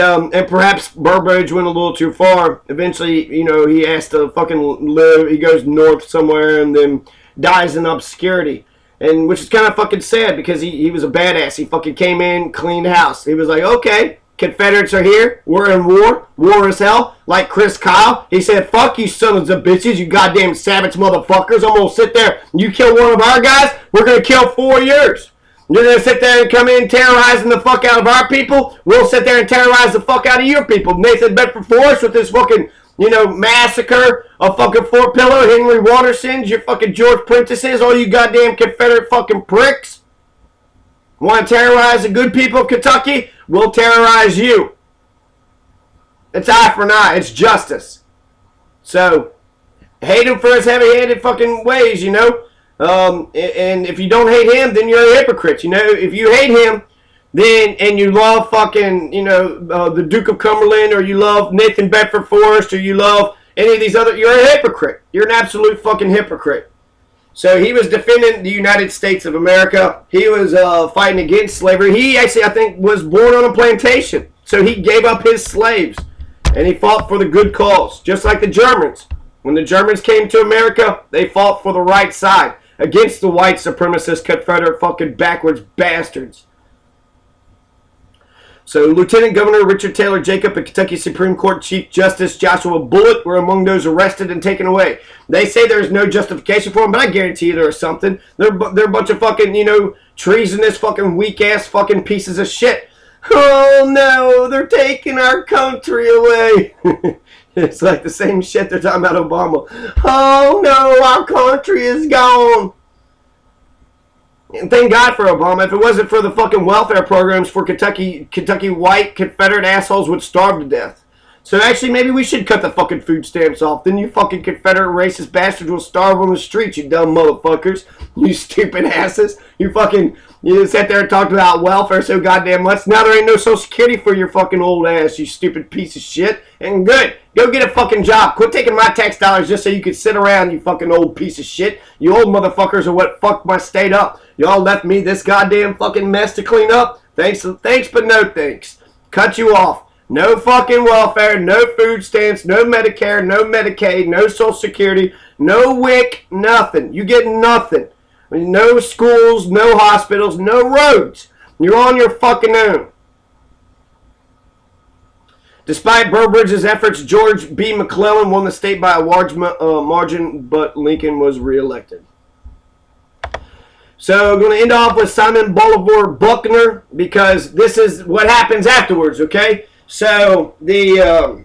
perhaps Burbridge went a little too far. Eventually, you know, he has to fucking live. He goes north somewhere and then dies in obscurity, and which is kind of fucking sad because he was a badass. He fucking came in, cleaned house. He was like, okay, Confederates are here. We're in war. War is hell. Like Chris Kyle. He said, fuck you sons of bitches, you goddamn savage motherfuckers. I'm going to sit there. You kill one of our guys, we're going to kill 4 years. You're going to sit there and come in terrorizing the fuck out of our people. We'll sit there and terrorize the fuck out of your people. Nathan Bedford Forrest with this fucking, you know, massacre of fucking Fort Pillow, Henry Wattersons, your fucking George Prentices, all you goddamn Confederate fucking pricks. Want to terrorize the good people of Kentucky? We'll terrorize you. It's eye for an eye. It's justice. So, hate him for his heavy-handed fucking ways, you know. And if you don't hate him, then you're a hypocrite. You know, if you hate him, then and you love fucking, you know, the Duke of Cumberland, or you love Nathan Bedford Forrest, or you love any of these other, you're a hypocrite. You're an absolute fucking hypocrite. So he was defending the United States of America. He was fighting against slavery. He actually, I think, was born on a plantation. So he gave up his slaves, and he fought for the good cause, just like the Germans. When the Germans came to America, they fought for the right side against the white supremacist Confederate fucking backwards bastards. So Lieutenant Governor Richard Taylor Jacob and Kentucky Supreme Court Chief Justice Joshua Bullitt were among those arrested and taken away. They say there's no justification for them, but I guarantee you there is something. They're a bunch of fucking, you know, treasonous fucking weak-ass fucking pieces of shit. Oh no, they're taking our country away. It's like the same shit they're talking about Obama. Oh no, our country is gone. And thank God for Obama. If it wasn't for the fucking welfare programs for Kentucky white Confederate assholes would starve to death. So actually, maybe we should cut the fucking food stamps off. Then you fucking Confederate racist bastards will starve on the streets, you dumb motherfuckers. You stupid asses. You sat there and talked about welfare so goddamn much. Now there ain't no Social Security for your fucking old ass, you stupid piece of shit. And good. Go get a fucking job. Quit taking my tax dollars just so you can sit around, you fucking old piece of shit. You old motherfuckers are what fucked my state up. Y'all left me this goddamn fucking mess to clean up. Thanks, but no thanks. Cut you off. No fucking welfare, no food stamps, no Medicare, no Medicaid, no Social Security, no WIC, nothing. You get nothing. No schools, no hospitals, no roads. You're on your fucking own. Despite Burbridge's efforts, George B. McClellan won the state by a large margin, but Lincoln was reelected. So I'm going to end off with Simon Bolivar Buckner, because this is what happens afterwards, okay? So the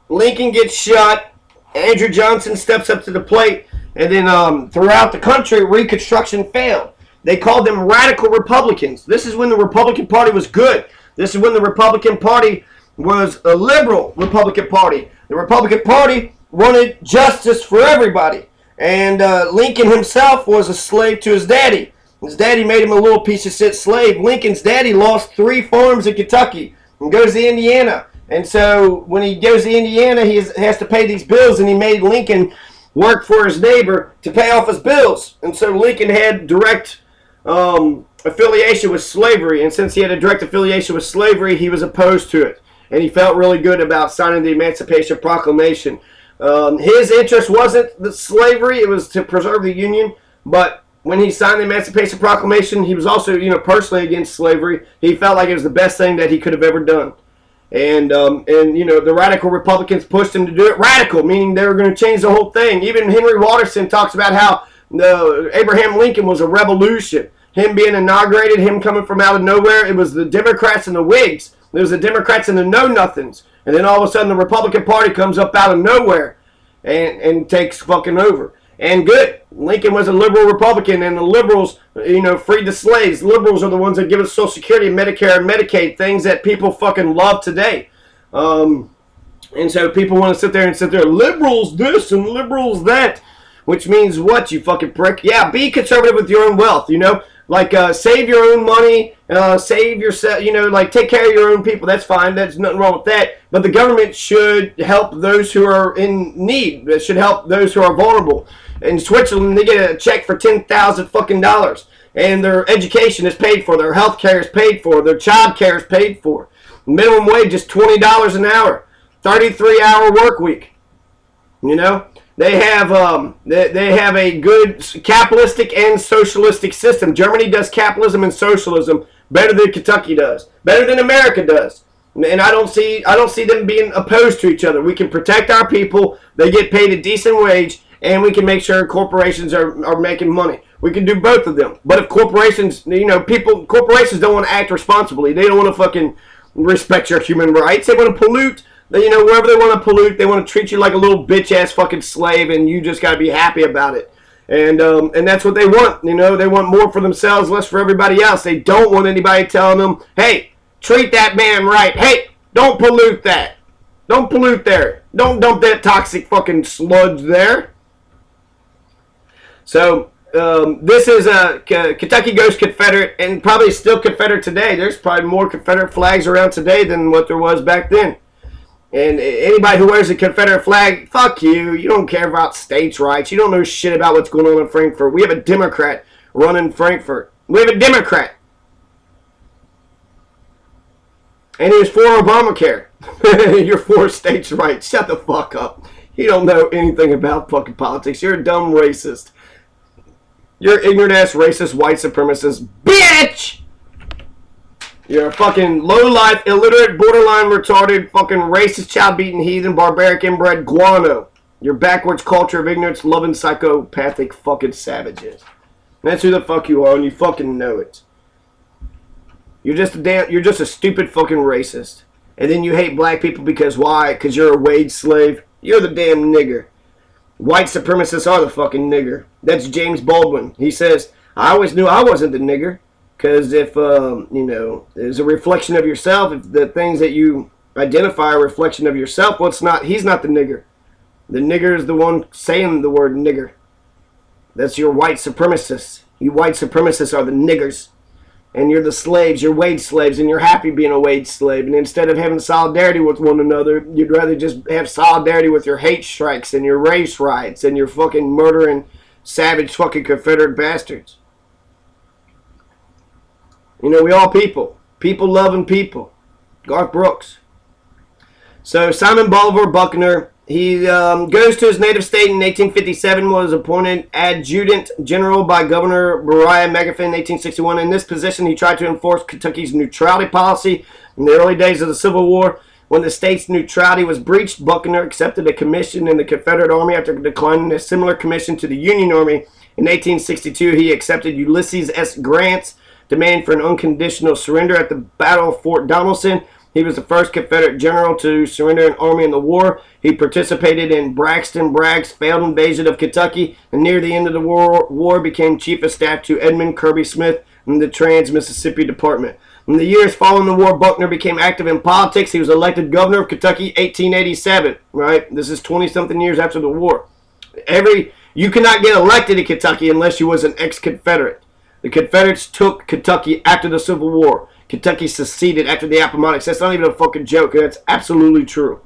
Lincoln gets shot, Andrew Johnson steps up to the plate, and then throughout the country, Reconstruction failed. They called them radical Republicans. This is when the Republican Party was good. This is when the Republican Party was a liberal Republican Party. The Republican Party wanted justice for everybody. And Lincoln himself was a slave to his daddy. His daddy made him a little piece of shit slave. Lincoln's daddy lost 3 farms in Kentucky and goes to Indiana. And so when he goes to Indiana, he has to pay these bills, and he made Lincoln work for his neighbor to pay off his bills. And so Lincoln had direct affiliation with slavery. And since he had a direct affiliation with slavery, he was opposed to it. And he felt really good about signing the Emancipation Proclamation. His interest wasn't the slavery, it was to preserve the Union, but when he signed the Emancipation Proclamation, he was also, personally against slavery. He felt like it was the best thing that he could have ever done. And you know, the radical Republicans pushed him to do it. Radical, meaning they were going to change the whole thing. Even Henry Watterson talks about how Abraham Lincoln was a revolution. Him being inaugurated, him coming from out of nowhere, it was the Democrats and the Whigs. There was the Democrats and the know-nothings. And then all of a sudden the Republican Party comes up out of nowhere and takes fucking over. And good. Lincoln was a liberal Republican, and the liberals, you know, freed the slaves. The liberals are the ones that give us Social Security and Medicare and Medicaid, things that people fucking love today. And so people want to sit there, liberals this and liberals that, which means what, you fucking prick? Yeah, be conservative with your own wealth, you know? Like, save your own money, save yourself, you know, like, take care of your own people. That's fine. There's nothing wrong with that. But the government should help those who are in need. It should help those who are vulnerable. In Switzerland, they get a check for $10,000 fucking dollars. And their education is paid for. Their health care is paid for. Their child care is paid for. Minimum wage is $20 an hour. 33-hour work week. You know? They have a good capitalistic and socialistic system. Germany does capitalism and socialism better than Kentucky does, better than America does, and I don't see them being opposed to each other. We can protect our people; they get paid a decent wage, and we can make sure corporations are making money. We can do both of them. But if corporations, you know, corporations don't want to act responsibly. They don't want to fucking respect your human rights. They want to pollute. You know, wherever they want to pollute, they want to treat you like a little bitch-ass fucking slave, and you just got to be happy about it. And that's what they want, you know. They want more for themselves, less for everybody else. They don't want anybody telling them, hey, treat that man right. Hey, don't pollute that. Don't pollute there. Don't dump that toxic fucking sludge there. So, this is Kentucky Goes Confederate, and probably still Confederate today. There's probably more Confederate flags around today than what there was back then. And anybody who wears a Confederate flag, fuck you. You don't care about states' rights. You don't know shit about what's going on in Frankfurt. We have a Democrat running Frankfurt. We have a Democrat. And he was for Obamacare. You're for states' rights. Shut the fuck up. You don't know anything about fucking politics. You're a dumb racist. You're an ignorant-ass racist white supremacist bitch! You're a fucking low-life, illiterate, borderline retarded, fucking racist, child-beating, heathen, barbaric, inbred guano. Your backwards culture of ignorance, loving, psychopathic fucking savages. And that's who the fuck you are, and you fucking know it. You're just a stupid fucking racist. And then you hate black people because why? Because you're a wage slave? You're the damn nigger. White supremacists are the fucking nigger. That's James Baldwin. He says, I always knew I wasn't the nigger. Because if, you know, there's a reflection of yourself, if the things that you identify are a reflection of yourself, well, it's not, he's not the nigger. The nigger is the one saying the word nigger. That's your white supremacists. You white supremacists are the niggers. And you're the slaves, you're wage slaves, and you're happy being a wage slave. And instead of having solidarity with one another, you'd rather just have solidarity with your hate strikes and your race riots and your fucking murdering, savage fucking Confederate bastards. You know, we all people. People loving people. Garth Brooks. So Simon Bolivar Buckner, he goes to his native state in 1857, was appointed adjutant general by Governor Beriah Magafin in 1861. In this position, he tried to enforce Kentucky's neutrality policy in the early days of the Civil War. When the state's neutrality was breached, Buckner accepted a commission in the Confederate Army after declining a similar commission to the Union Army. In 1862, he accepted Ulysses S. Grant's demand for an unconditional surrender at the Battle of Fort Donelson. He was the first Confederate general to surrender an army in the war. He participated in Braxton Bragg's failed invasion of Kentucky, and near the end of the war became chief of staff to Edmund Kirby Smith in the Trans-Mississippi Department. In the years following the war, Buckner became active in politics. He was elected governor of Kentucky 1887. Right? This is 20-something years after the war. You cannot get elected in Kentucky unless you was an ex-Confederate. The Confederates took Kentucky after the Civil War. Kentucky seceded after the Appomattox. That's not even a fucking joke. That's absolutely true.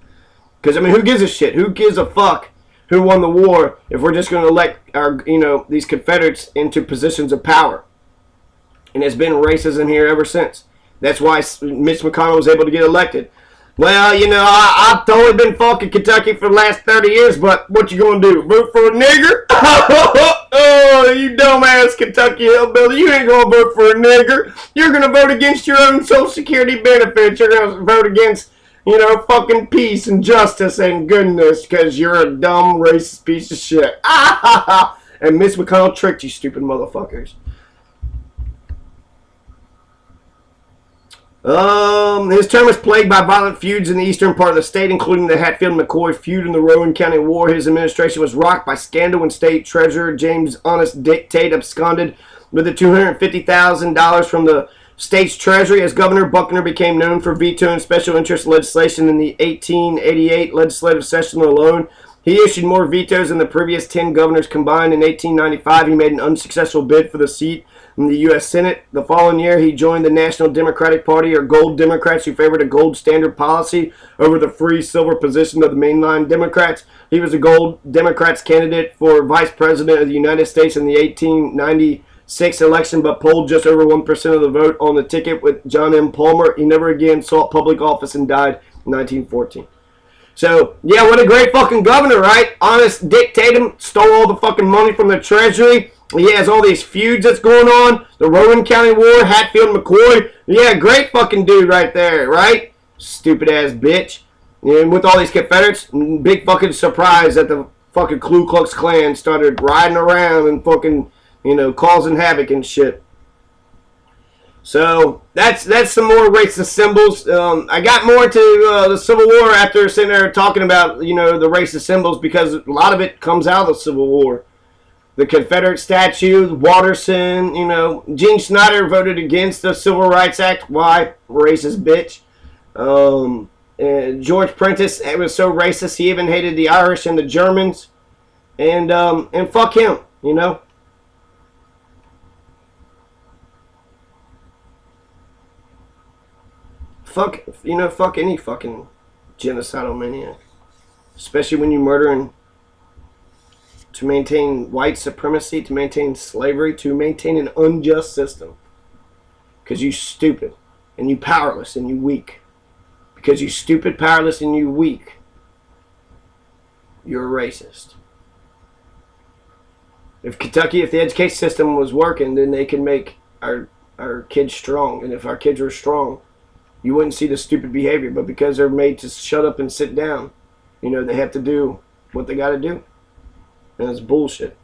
Because, I mean, who gives a shit? Who gives a fuck who won the war if we're just going to elect our, you know, these Confederates into positions of power? And there's been racism here ever since. That's why Mitch McConnell was able to get elected. Well, you know, I've totally been fucking Kentucky for the last 30 years, but what you gonna do? Vote for a nigger? Oh, you dumbass Kentucky hillbilly. You ain't gonna vote for a nigger. You're gonna vote against your own Social Security benefits. You're gonna vote against, You know, fucking peace and justice and goodness, because you're a dumb, racist piece of shit. And Miss McConnell tricked you, stupid motherfuckers. His term was plagued by violent feuds in the eastern part of the state, including the Hatfield-McCoy feud and the Rowan County War. His administration was rocked by scandal when State Treasurer James Honest Dictate absconded with the $250,000 from the state's treasury. As governor, Buckner became known for vetoing special interest legislation in the 1888 legislative session alone. He issued more vetoes than the previous 10 governors combined. In 1895, he made an unsuccessful bid for the seat in the U.S. Senate. The following year, he joined the National Democratic Party, or Gold Democrats, who favored a gold standard policy over the free silver position of the mainline Democrats. He was a Gold Democrats candidate for Vice President of the United States in the 1896 election, but polled just over 1% of the vote on the ticket with John M. Palmer. He never again sought public office and died in 1914. So, yeah, what a great fucking governor, right? Honest dictator, stole all the fucking money from the treasury. He has all these feuds that's going on. The Rowan County War, Hatfield-McCoy. Yeah, great fucking dude right there, right? Stupid ass bitch. And with all these Confederates, big fucking surprise that the fucking Ku Klux Klan started riding around and fucking, you know, causing havoc and shit. So that's some more racist symbols. I got more to the Civil War after sitting there talking about, you know, the racist symbols, because a lot of it comes out of the Civil War. The Confederate statue, Watterson, you know, Gene Snyder voted against the Civil Rights Act. Why? Racist bitch. And George Prentice was so racist he even hated the Irish and the Germans. And fuck him, you know. Fuck, you know, fuck any fucking genocidal maniac. Especially when you're murdering to maintain white supremacy, to maintain slavery, to maintain an unjust system. Because you stupid, and you powerless, and you weak. Because you stupid, powerless, and you weak, you're a racist. If Kentucky, if the education system was working, then they could make our kids strong. And if our kids were strong, you wouldn't see the stupid behavior. But because they're made to shut up and sit down, you know, they have to do what they got to do. And it's bullshit.